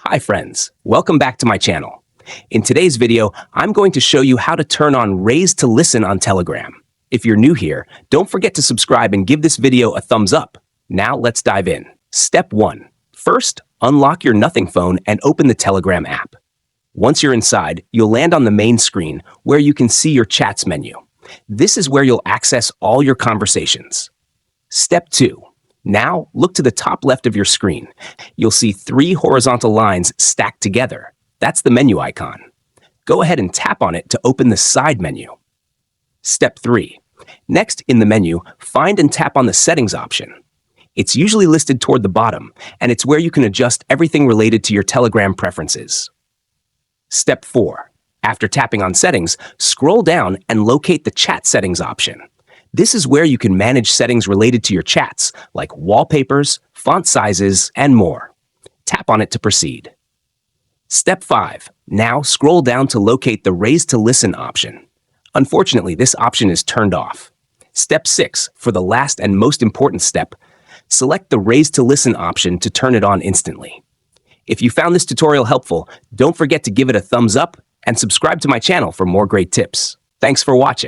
Hi friends, welcome back to my channel. In today's video, I'm going to show you how to turn on Raise to Listen on Telegram. If you're new here, don't forget to subscribe and give this video a thumbs up. Now let's dive in. Step 1. First, unlock your Nothing phone and open the Telegram app. Once you're inside, you'll land on the main screen where you can see your chats menu. This is where you'll access all your conversations. Step 2. Now, look to the top left of your screen. You'll see 3 horizontal lines stacked together. That's the menu icon. Go ahead and tap on it to open the side menu. Step 3. Next, in the menu, find and tap on the Settings option. It's usually listed toward the bottom, and it's where you can adjust everything related to your Telegram preferences. Step 4. After tapping on Settings, scroll down and locate the Chat Settings option. This is where you can manage settings related to your chats, like wallpapers, font sizes, and more. Tap on it to proceed. Step 5. Now scroll down to locate the Raise to Listen option. Unfortunately, this option is turned off. Step 6. For the last and most important step, select the Raise to Listen option to turn it on instantly. If you found this tutorial helpful, don't forget to give it a thumbs up and subscribe to my channel for more great tips. Thanks for watching.